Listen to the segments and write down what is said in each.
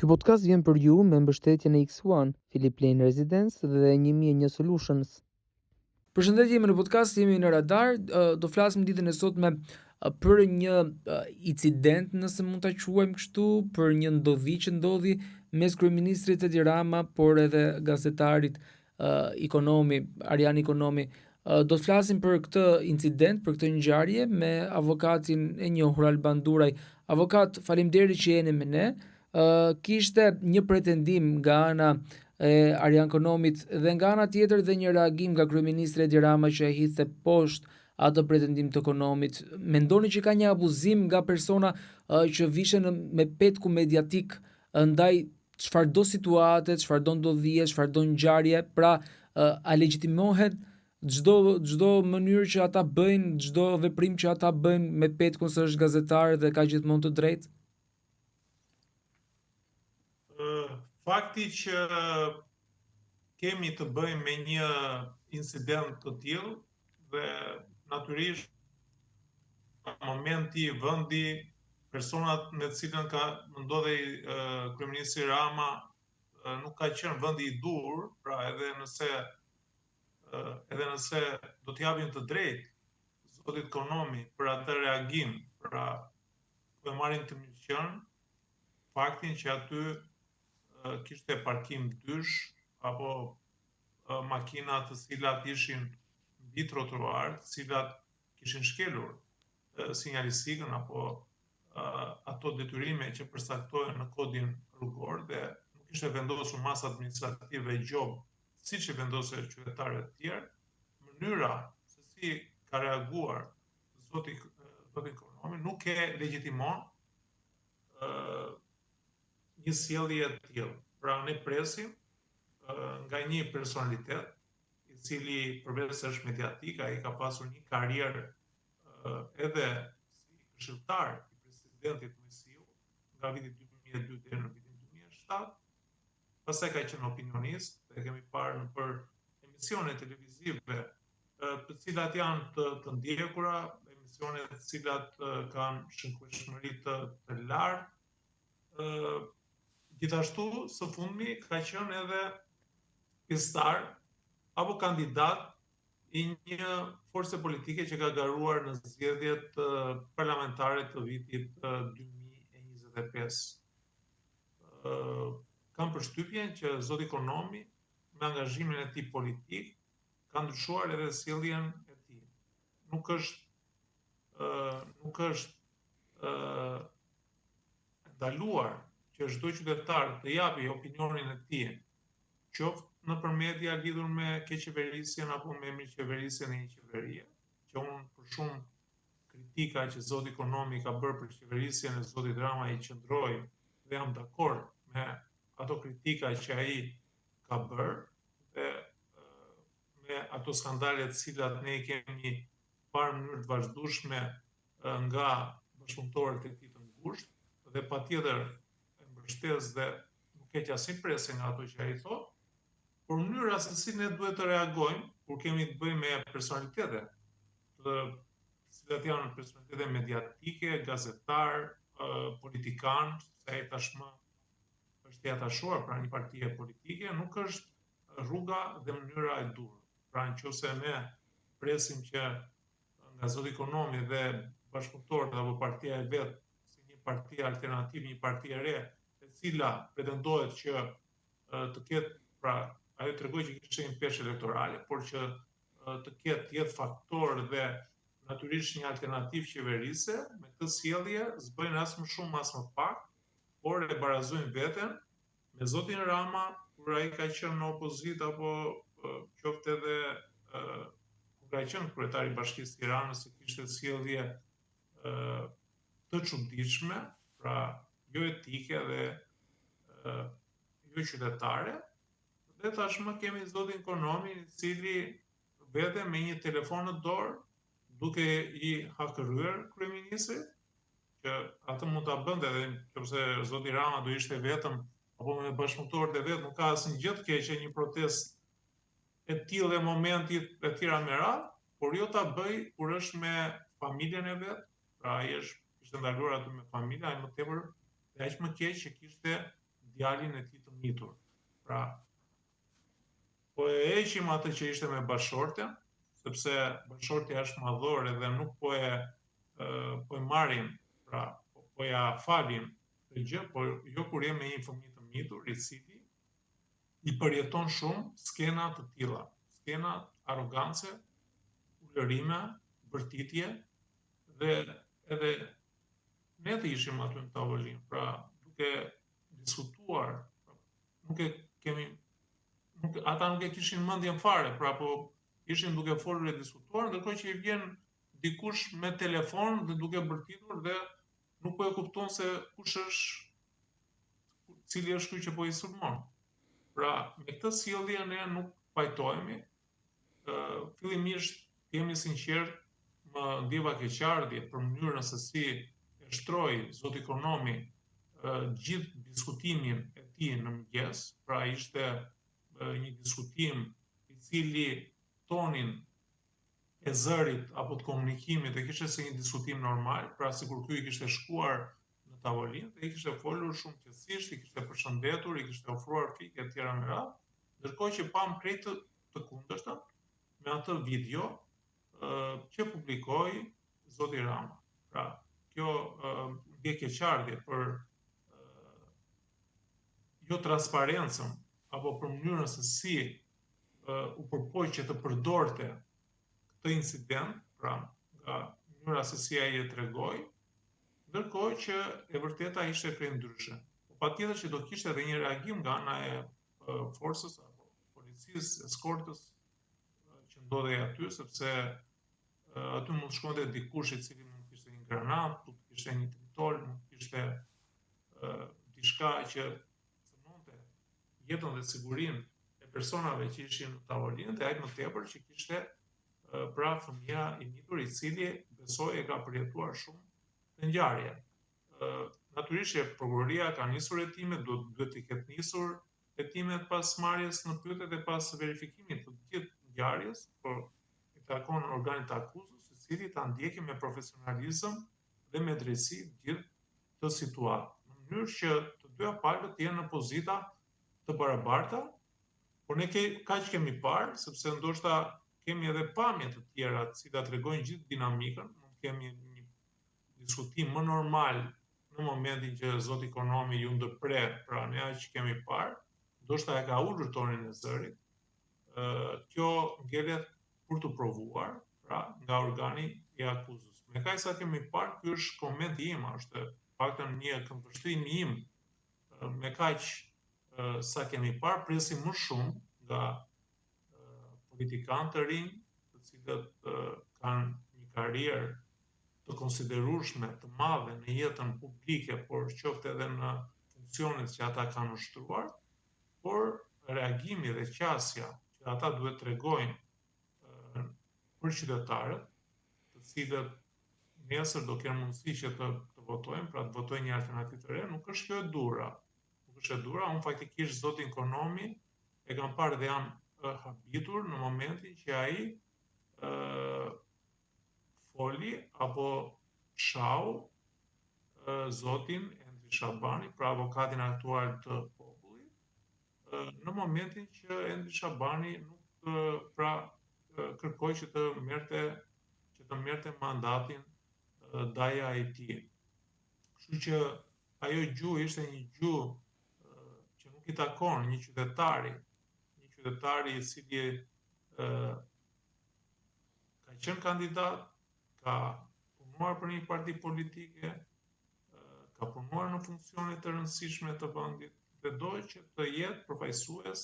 Ky podcast vjen për ju me mbështetjen e X1, Philip Lane Residence dhe 1001 Solutions. Përshëndetje, jemi në podcast, jemi në radar. Do flasim ditën e sotme për një incident, nëse mund ta quajmë kështu, për një ndodhi që ndodhi mes kryeministrit Edi Rama, por edhe gazetarit Ikonomi, Arjan Ikonomi. Do të flasim për këtë incident, për këtë ngjarje me avokatin e njohur Alban Duraj. Avokat, faleminderit që jeni me ne. Kishte një pretendim nga ana e Arjan Ikonomit dhe nga ana tjetër dhe një reagim nga kryeministri Edi Rama që e hidhte poshtë atë pretendim të Ikonomit. Mendoni që ka një abuzim nga persona që vishen me petku mediatik ndaj çfarëdo situate, çfarëdo ndodhie, çfarëdo ngjarje, pra a legjitimohet çdo mënyrë që ata bëjnë, çdo veprim që ata bëjnë me petkun se është gazetar dhe ka gjithmonë të drejtë? Fakti që kemi të bëjmë me një incident të tillë dhe natyrisht në momenti, vendi, personat me të cilën ka ndodhej kryeministri Rama nuk ka qenë vendi i dur, pra edhe nëse do t'japim të drejtë zotit Ikonomi për atë reagim, pra do marrim të mirëqen faktin që aty kishte parkim dysh apo makina të cilat ishin mbi trotuar, të cilat kishin shkelur sinjalistikën apo ato detyrime që përcaktohen në kodin rrugor dhe nuk ishte vendosur masa administrative gjob siç i vendosur qytetarëve të tjerë. Mënyra se si ka reaguar zoti Ikonomi nuk e legjitimon një sjellje të tillë. Pra ne presim nga një personalitet i cili përveç se është mediatik, ai ka pasur një karrierë edhe si këshilltar i presidentit Mesiu nga viti 2002 deri në vitin 2007. Pastaj ka qenë opinionist dhe kemi parë nëpër emisione televizive të cilat janë të ndjekura, emisione të cilat kanë shënkueshmëri të lartë. Gjithashtu, së fundmi ka qenë edhe pjesëtar apo kandidat i një force politike që ka garuar në zgjedhjet parlamentare të vitit 2025. Kam përshtypjen që zoti Ikonomi me angazhimin e tij politik ka ndryshuar edhe sjelljen e tij. Nuk është ndaluar që çdo qytetar të japi opinionin e tij, qoftë nëpër media lidhur me keqeverisjen apo me mirëqeverisjen e një qeverie, që unë për shumë kritika që zoti Ikonomi ka bërë për qeverisjen e zotit Rama i qëndroj dhe jam dakord me ato kritika që ai ka bërë dhe me ato skandale të cilat ne kemi parë në mënyrë të vazhdueshme nga bashkëpunëtorët e tij të ngushtë dhe patjetër mbështes dhe nuk keq asnjë presë nga ato që ai thotë, por mënyra se si ne duhet të reagojmë kur kemi të bëjmë me personalitete të cilat janë personalitete mediatike, gazetar, politikan, se ai tashmë është i atashuar pra një partie politike, nuk është rruga dhe mënyra e dur. Pra nëse ne presim që nga zoti Ikonomi dhe bashkëpunëtorët apo partia e vet si një parti alternativ, një parti e re, e cila pretendohet që të ketë, pra ajo tregoi që kishte një peshë elektorale, por që të jetë faktor dhe natyrisht një alternativë qeverise, me këtë sjellje s'bëjnë as më shumë as më pak, por e barazojnë veten me zotin Rama kur ai ka qenë në opozitë apo qoftë edhe kur ka qenë kryetari i Bashkisë së Tiranës, se kishte sjellje të çuditshme, pra jo etike dhe jo qytetare. Dhe tashmë kemi zotin Ikonomi, i cili vete me një telefon në dorë, duke i hakërryer kryeministrit, që atë mund ta bënte edhe nëse zoti Rama do ishte vetëm apo me bashkëpunëtorët e vet, nuk ka asnjë gjë të keqe një protestë e tillë e momentit e tjera me radhë, por jo ta bëj kur është me familjen e vet, pra ai ishte ndaluar aty me familja, ai më tepër dhe aq më keq që kishte djalin e tij të mitur. Pra, po e heqim atë që ishte me bashorten, sepse bashortja është madhore dhe nuk po e marrim, pra po ja falim këtë gjë, por jo kur jemi me një fëmijë të mitur, i cili i përjeton shumë skena të tilla, skena arrogance, ulërime, bërtitje, dhe edhe ne të ishim aty në tavolinë, pra duke diskutuar, ata nuk e kishin mendjen fare, pra po ishin duke folur e diskutuar, ndërkohë që i vjen dikush me telefon dhe duke bërtitur dhe nuk po e kupton se cili është ky që po i sulmon. Pra, me këtë sjellje ne nuk pajtohemi. Fillimisht jemi sinqert, më ndjeva keqardhje për mënyrën se si e shtroi zoti Konomi gjithë diskutimin e tij në mëngjes, pra ishte një diskutim i cili tonin e zërit apo të komunikimit e kishte si një diskutim normal, pra sikur ky i kishte shkuar në tavolinë dhe i kishte folur shumë qetësisht, i kishte përshëndetur, i kishte ofruar fikë e tjera me radhë, ndërkohë që pam krejt të kundërshtën me atë video që publikoi zoti Rama. Pra, kjo ndje keqardhje për jo transparencën apo për mënyrën se si u përpoq që të përdorte këtë incident, pra nga mënyra se si ai e tregoi, ndërkohë që e vërteta ishte krejt ndryshe. Patjetër që do kishte edhe një reagim nga ana e forcës apo policisë, eskortës që ndodhej aty, sepse aty mund shkonte dikush i cili mund kishte një granat, mund kishte një tritol, mund kishte diçka që cënonte jetën dhe sigurinë e personave që ishin në tavolinë, dhe aq më tepër që kishte pra fëmia i mitur i cili besoj e ka përjetuar shumë të ngjarje. Natyrisht që prokuroria ka nisur hetimet, duhet të ketë nisur hetimet pas marrjes në pyetje dhe pas verifikimit të gjithë ngjarjes, por i takon organit të akuzës, i cili ta ndjeki me profesionalizëm dhe me drejtësi gjithë të situatë, në mënyrë që të dyja palët të jenë në pozita të barabarta, por ne kaq kemi parë, sepse ndoshta kemi edhe pamje të tjera të cilat tregojnë gjithë dinamikën, mund kemi një diskutim më normal në momentin që zoti Konomi ju ndërpre, pra ne aq kemi parë, ndoshta e ka ulur tonin e zërit. Kjo ngelet për të provuar, pra nga organi i akuzës. Me kaq sa kemi parë, ky është komenti im, është paktën një këmbvështrim im. Me kaq sa kemi parë, presim më shumë nga politikanë të rinj, të cilët kanë një karrierë të konsiderueshme, të madhe në jetën publike, por qoftë edhe në funksionet që ata kanë ushtruar, por reagimi dhe qasja që ata duhet tregojnë për qytetarët, të cilët nesër do kenë mundësi që të votojnë, pra të votojnë një alternativë të re, nuk është kjo e dura. Nuk është e dura, unë faktikisht zotin Konomi e kam parë dhe jam habitur në momentin që ai foli apo shau zotin Endri Shabani, pra avokatin aktual të popullit, në momentin që Endri Shabani nuk kërkoi që të merrte mandatin daja e tij. Kështu që ajo gjuhë ishte një gjuhë që nuk i takon një qytetari i cili ka qenë kandidat, ka punuar për një parti politike, ka punuar në funksione të rëndësishme të vendit dhe do që të jetë përfaqësues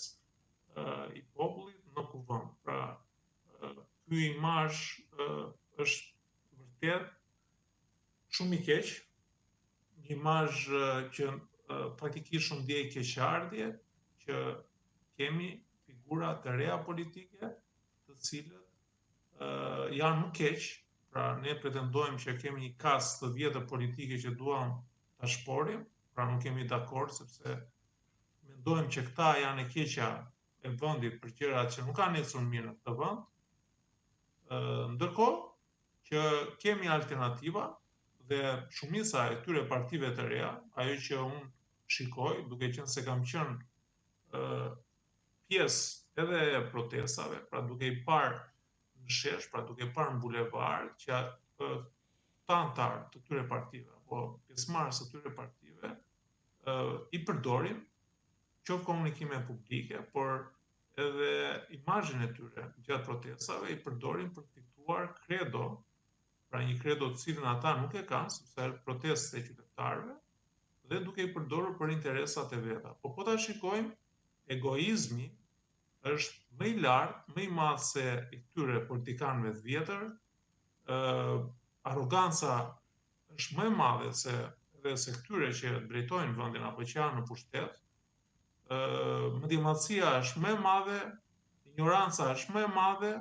i popullit në kuvend. Pra, ky imazh është vërtet shumë i keq, një imazh që faktikisht shumë ndjej keqardhje që kemi figura të reja politike, të cilët janë më keq, pra ne pretendojmë që kemi një kastë të vjetër politike që duam ta shporim, pra nuk kemi dakord sepse mendojmë që këta janë e keqja e vendit për gjërat që nuk kanë ecur mirë në këtë vend. Ndërkohë që kemi alternativa dhe shumica e këtyre partive të reja, ajo që unë shikoj, duke qenë se kam qenë pjesë edhe e protestave, pra duke i parë në shesh, pra duke i parë në bulevard, që të antarë të këtyre partive, apo pjesëmarrës të këtyre partive, i përdorin qoftë komunikime publike, por edhe imazhin e tyre gjatë protestave i përdorin për të fituar kredo, pra një kredo të cilën ata nuk e kanë, sepse protestat e qytetarëve, dhe duke i përdorur për interesat e veta. Po ta shikojmë, egoizmi është më i lartë, më i madh se i këtyre politikanëve të vjetër, arroganca është më e madhe se këtyre që drejtojnë vendin apo që janë në pushtet, mëdhëmatësia është më e madhe, ignoranca është më e madhe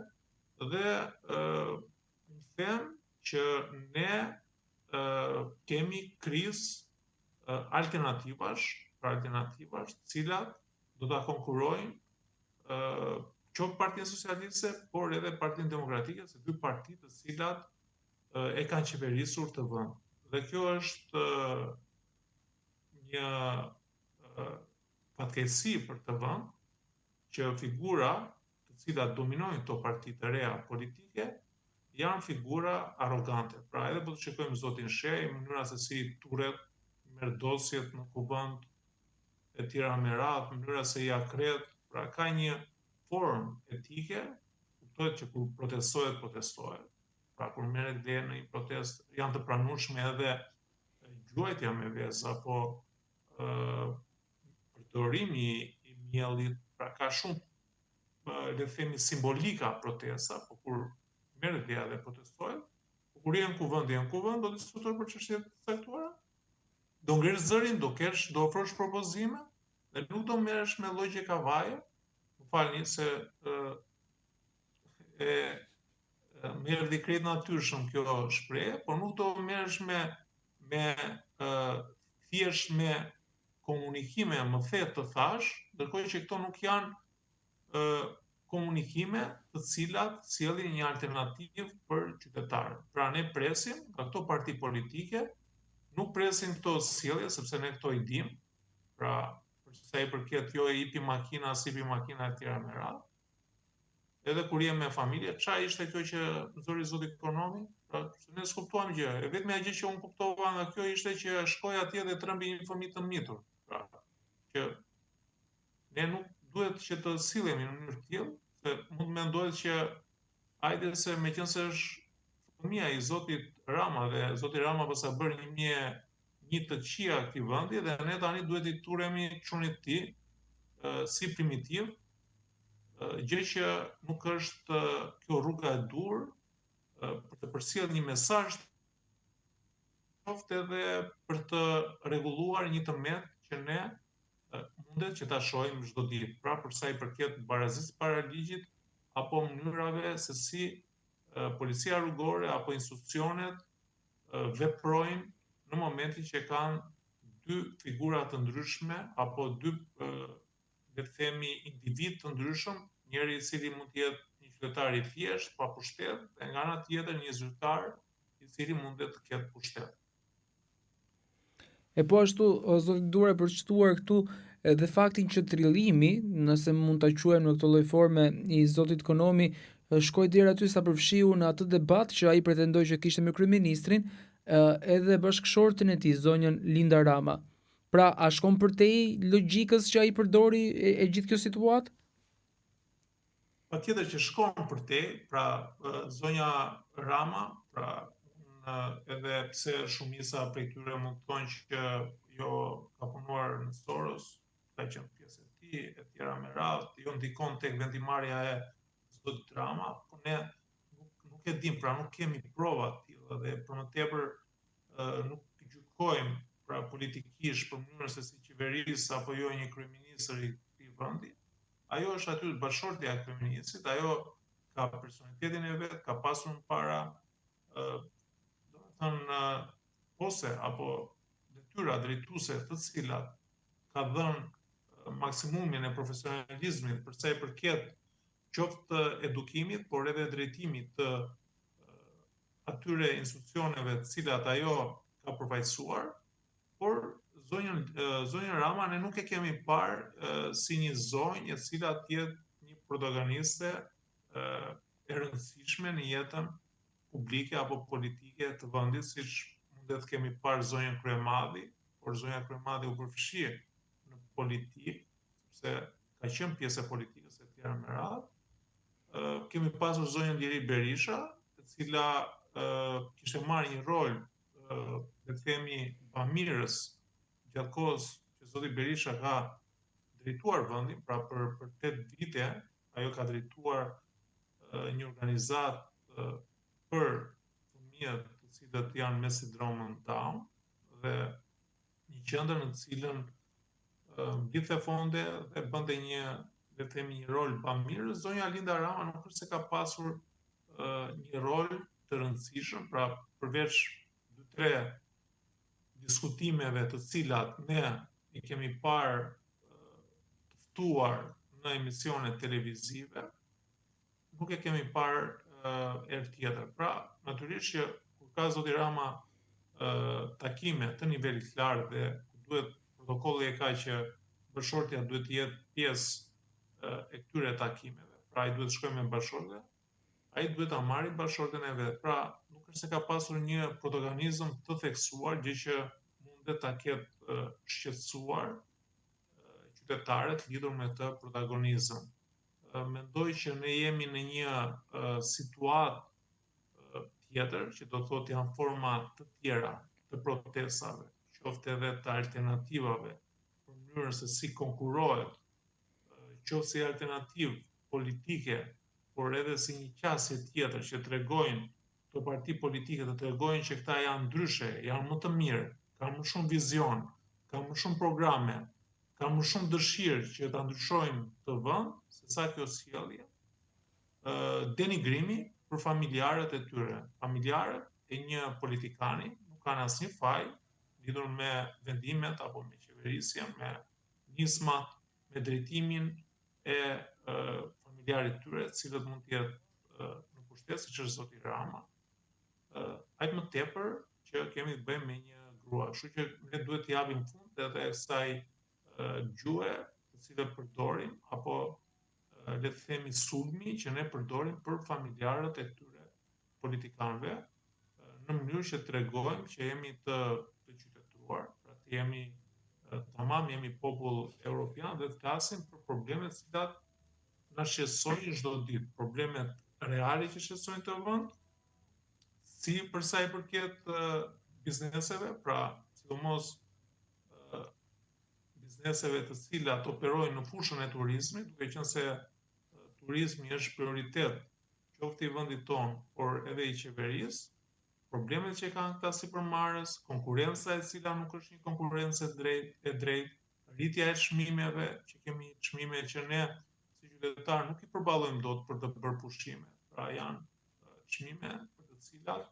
dhe më them që ne kemi krizë alternativash, të cilat do ta konkurrojnë qoftë Partinë Socialiste, por edhe Partinë Demokratike, se dy parti të cilat e kanë qeverisur të vend. Dhe kjo është një fatkeqësi për të vend, që figura të cilat dominojnë këto parti të reja politike janë figura arrogante. Pra edhe po të shikojmë zotin Shej, mënyra se si turret, merr dosjet në kuvend e tjera me radhë, mënyra se ja kret, pra ka një formë etike, kuptohet që kur protestohet. Pra kur merret dhe në një protestë janë të pranueshme edhe gjuajtja me vezë apo përdorimi i miellit, pra ka shumë le të themi simbolika protesta, po kur merret dhe dhe protestohet, po kur janë kuvend, do të diskutojnë për çështje të caktuara, do ngresh zërin, do ofrosh propozime dhe nuk do merresh me llogje kavaje. Më falni se më erdhi krejt natyrshëm kjo shprehje, por nuk do merresh me thjesht me komunikime më thellë të thash, ndërkohë që këto nuk janë komunikime të cilat sjellin një alternativë për qytetarët. Pra ne presim nga këto parti politike, nuk presim këto sjellje sepse ne këto i dim. Pra për sa i përket jo e ipi makina, as ipi makina e tjera me radhë. Edhe kur jem me familje, çfarë ishte kjo që nxori zoti ekonomi? Pra, ne s'kuptuam gjë. E vetmja gjë që unë kuptova nga kjo ishte që shkoj atje dhe trembi një fëmijë të mitur. Pra, që ne nuk duhet që të sillemi në mënyrë të tillë, se mund mendohet që hajde se meqense është fëmia i zotit Rama dhe zoti Rama pas sa bërë një të qia këtij vendi dhe ne tani duhet i turremi çunit të tij si primitiv, gjë që nuk është kjo rruga e dur për të përcjellë një mesazh, qoftë edhe për të rregulluar një tëmet që ne mundet që ta shohim çdo ditë. Pra për sa i përket barazisë para ligjit apo mënyrave se si policia rrugore apo institucionet veprojnë në momentin që kanë dy figura të ndryshme apo dy le të themi individ të ndryshëm, njëri i cili mund të jetë një qytetar i thjesht, pa pushtet, dhe nga ana tjetër një zyrtar i cili mundet të ketë pushtet. E po ashtu, zoti Dura për të shtuar këtu edhe faktin që trillimi, nëse mund ta quajmë në këtë lloj forme, i zotit Ekonomi shkoi deri aty sa përfshiu në atë debat që ai pretendoi që kishte me kryeministrin, edhe bashkëshorten e tij, zonjën Linda Rama. Pra, a shkon përtej logjikës që ai përdori e gjithë kjo situatë? Patjetër që shkon përtej, pra zonja Rama, pra edhe pse shumica prej tyre mund të thonë që jo ka punuar në Soros, ka qenë pjesë e tij, e tjera me radhë, jo ndikon tek vendimarrja e zotit Rama, por ne nuk e dim, pra nuk kemi prova të tilla dhe për më tepër nuk gjykojmë pra politikisht për mënyrën se si qeverisë apo jo një kryeministër i këtij vendi. Ajo është aty bashkëshortja e kryeministrit, ajo ka personalitetin e vet, ka pasur para ose apo detyra drejtuese të cilat ka dhënë maksimumin e profesionalizmit për sa i përket qoftë edukimit, por edhe drejtimit të atyre institucioneve të cilat ajo ka përfaqësuar, por zonjën Rama ne nuk e kemi parë si një zonjë e cila të jetë një protagoniste e rëndësishme në jetën publike apo politike të vendit, siç mundet të kemi parë zonjën Kryemadhi, por zonja Kryemadhi u përfshi në politikë, sepse ka qenë pjesë e politikës e tjera me radhë. Kemi pasur zonjën Liri Berisha, e cila kishte marrë një rol, le të themi, bamirës gjatë kohës që zoti Berisha ka drejtuar vendin, pra për 8 vite ajo ka drejtuar një organizatë për fëmijët të cilët janë me sindromën Down dhe një qendër në të cilën mblidhte fonde dhe bënte një, le të themi, një rol bamirës. Zonja Alinda Rama nuk është se ka pasur një rol të rëndësishëm, pra përveç 2-3 diskutimeve të cilat ne i kemi parë të ftuar në emisione televizive, nuk e kemi parë herë tjetër. Pra, natyrisht që kur ka zoti Rama takime të nivelit lartë dhe duhet protokolli e ka që bashortja duhet të jetë pjesë e këtyre takimeve, pra ai duhet të shkojë me bashortën, ai duhet ta marrë bashortën e vet. Pra, nuk është se ka pasur një protagonizëm të theksuar, gjë që mundet ta ketë shqetësuar qytetarët lidhur me të protagonizëm. Mendoj që ne jemi në një situatë tjetër, që do thotë janë forma të tjera të protestave, qoftë edhe të alternativave, për mënyrën se si konkurohet, qoftë si alternativë politike, por edhe si një qasje tjetër që tregojnë këto parti politike, të tregojnë që këta janë ndryshe, janë më të mirë, kanë më shumë vizion, kanë më shumë programe, kanë më shumë dëshirë që ta ndryshojnë të vend, se sa kjo sjellje. Denigrimi për familjarët e tyre. Familjarët e një politikani nuk kanë asnjë faj lidhur me vendimet apo me qeverisjen, me nismat, me drejtimin e familjarit tyre, cilët mund të jetë në pushtet, siç është zoti Rama. Aq më tepër që kemi të bëjmë me një grua. Kështu që ne duhet të japim fund edhe kësaj gjuhe të cilën përdorim, apo le të themi sulmi që ne përdorim për familjarët e këtyre politikanëve, në mënyrë që tregojmë që jemi të qytetëruar, pra të jemi tamam, jemi popull evropian dhe të flasim për problemet të cilat na shqetësojnë çdo ditë, problemet reale që shqetësojnë të vend, si për sa i përket bizneseve, pra sidomos bizneseve të cilat operojnë në fushën e turizmit, duke qenë se turizmi është prioritet qoftë i vendit tonë, por edhe i qeverisë, problemet që kanë këta sipërmarrës, konkurenca e cila nuk është një konkurrencë e drejtë, rritja e çmimeve, që kemi çmime që ne si qytetar nuk i përballojmë dot për të bërë pushime. Pra janë çmime për të cilat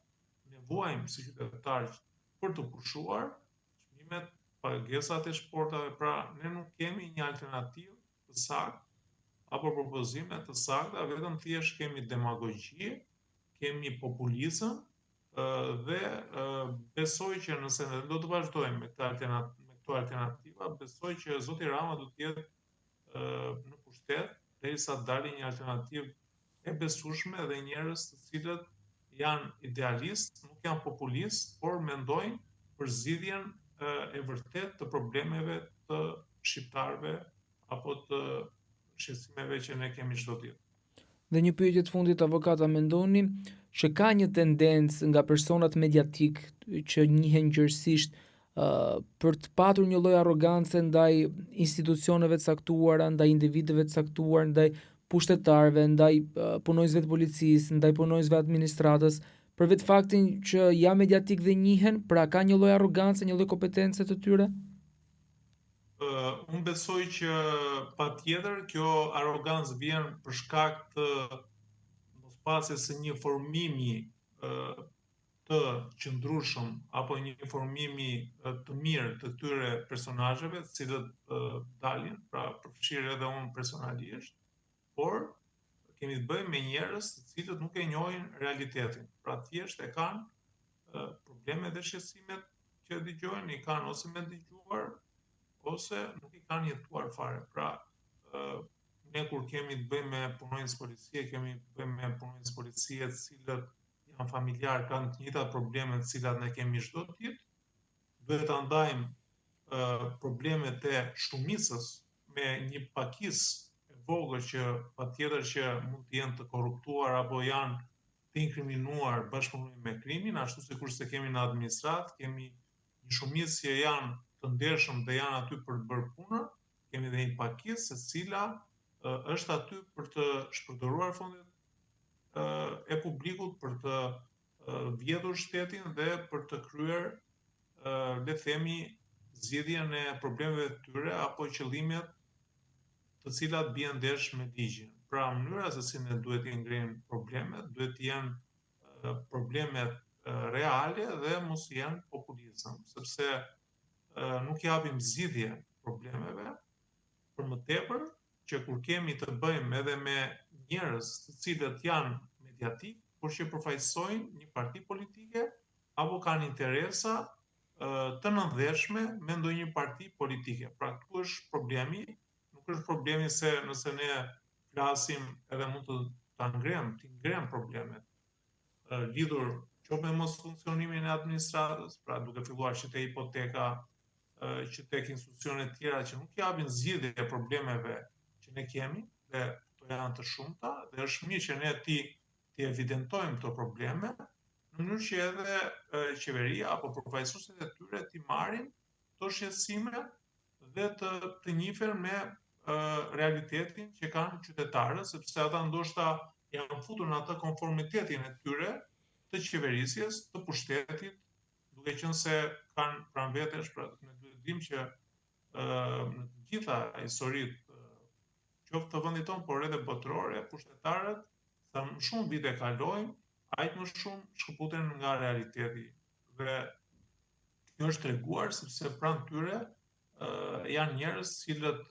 ne vuajmë si qytetar për të pushuar, çmimet, pagesat e shportave, pra ne nuk kemi një alternativë të saktë apo propozime të sakta, vetëm thjesht kemi demagogji, kemi populizëm dhe besoj që nëse ne do të vazhdojmë me këto alternativa, besoj që zoti Rama do të jetë në pushtet derisa të dalë një alternativë e besueshme dhe njerëz të cilët janë idealistë, nuk janë populistë, por mendojnë për zgjidhjen e vërtet të problemeve të shqiptarëve apo të shqetësimeve që ne kemi çdo ditë. Dhe një pyetje të fundit, avokat, a mendoni që ka një tendencë nga personat mediatik që njihen gjërësisht për të patur një lloj arrogance ndaj institucioneve të caktuara, ndaj individëve të caktuar, ndaj pushtetarëve, ndaj punonjësve të policisë, ndaj punonjësve administratës, për vetë faktin që ja mediatik dhe njihen, pra ka një lloj arrogance, një lloj kompetence të tyre? Unë besoj që patjetër kjo arrogancë vjen për shkak të mospasjes së një formimi të qëndrueshëm apo një formimi të mirë të këtyre personazheve, të cilët dalin, pra përfshirë edhe unë personalisht, por kemi të bëjmë me njerëz të cilët nuk e njohin realitetin. Pra thjesht e kanë probleme dhe shqetësimet që dëgjojnë, i kanë ose me dëgjuar, ose nuk i kanë jetuar fare. Pra, ne kur kemi të bëjmë me punonjës policie, kemi të bëjmë me punonjës policie të cilët janë familjar, kanë të njëjtat probleme të cilat ne kemi çdo ditë, duhet ta ndajmë problemet e shumicës me një pakisë e vogël që patjetër që mund të jenë të korruptuar apo janë të inkriminuar bashkëpunojnë me krimin, ashtu sikurse kemi në administratë, kemi një shumicë që janë të ndershëm dhe janë aty për të bërë punën, kemi dhe një pakisë e cila është aty për të shpërdoruar fondet e publikut, për të vjedhur shtetin dhe për të kryer, le të themi, zgjidhjen e problemeve të tyre apo qëllimet të cilat bien ndesh me ligjin. Pra, mënyra se si ne duhet të ngrejmë problemet, duhet të jenë problemet reale dhe mos jenë populizëm, sepse nuk japim zgjidhje problemeve, për më tepër që kur kemi të bëjmë edhe me njerëz të cilët janë mediatik, por që përfaqësojnë një parti politike apo kanë interesa të nëndheshme me ndonjë parti politike. Pra, këtu është problemi, nuk është problemi se nëse ne flasim edhe mund të ngrem problemet lidhur qoftë me mos funksionimin e administratës, pra duke filluar që te hipoteka, që tek institucione të tjera që nuk japin zgjidhje e problemeve që ne kemi, dhe to janë të shumta, dhe është mirë që ne ti evidentojmë këto probleme, në mënyrë që edhe qeveria apo përfaqësuesit e tyre t'i marrin këto shqetësime dhe të njihen me realitetin që kanë qytetarët, sepse ata ndoshta janë futur në atë konformitetin e tyre të qeverisjes, të pushtetit, duke qenë se kanë pranvetesh, pra ne duhet dim që në të gjitha historitë qoftë të vendit tonë, por edhe botërore, pushtetarët sa më shumë vite kalojnë, aq më shumë shkëputen nga realiteti. Dhe kjo është treguar sepse pranë tyre janë njerëz cilët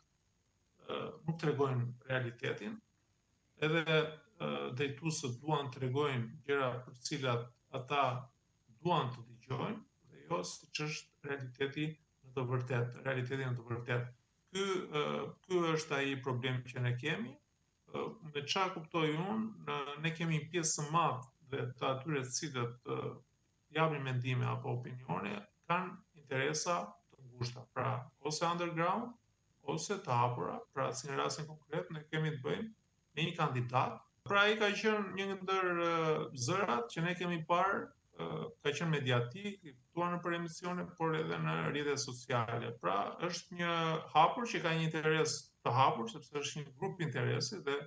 nuk tregojnë realitetin, edhe drejtuesët duan të tregojnë gjëra për të cilat ata duan të dëgjojnë, dhe jo siç është realiteti në të vërtetë. Ky është ai problemi që ne kemi. Me çfarë kuptoj unë, ne kemi një pjesë të madhe dhe të atyre të cilët japin mendime apo opinione kanë interesa të ngushta, pra ose underground ose të hapura, pra si në rastin konkret ne kemi të bëjmë me një kandidat. Pra ai ka qenë një ndër zërat që ne kemi parë, ka qenë mediatik, i ftuar në emisione, por edhe në rrjetet sociale. Pra është një hapur që ka një interes të hapur, sepse është një grup interesi dhe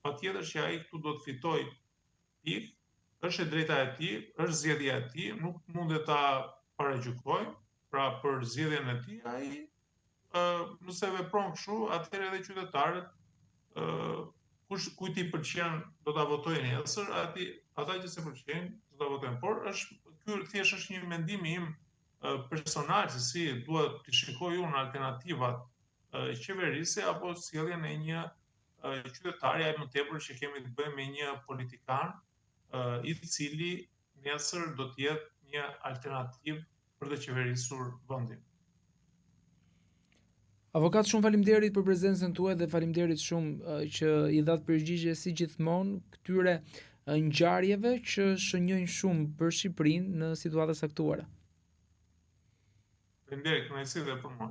patjetër që ai këtu do të fitojë pikë, është e drejta e tij, është zgjedhja e tij, nuk mundet ta paragjykojmë, pra për zgjedhjen e tij ai nëse vepron kështu, atëherë edhe qytetarët kujt i pëlqen do ta votojnë nesër, ata që se pëlqejnë do ta votojnë. Por ky thjesht është një mendim im personal se si duhet të shikoj unë alternativat qeverisje apo sjelljen e një qytetari, ai më tepër që kemi të bëjmë me një politikan i cili nesër do të jetë një alternativë për të qeverisur vendin. Avokat, shumë faleminderit për prezencën tuaj dhe faleminderit shumë që i dhat përgjigje si gjithmonë këtyre ngjarjeve që shënjojnë shumë për Shqipërinë në situata saktuara. Faleminderit, kënaqësi dhe për mua.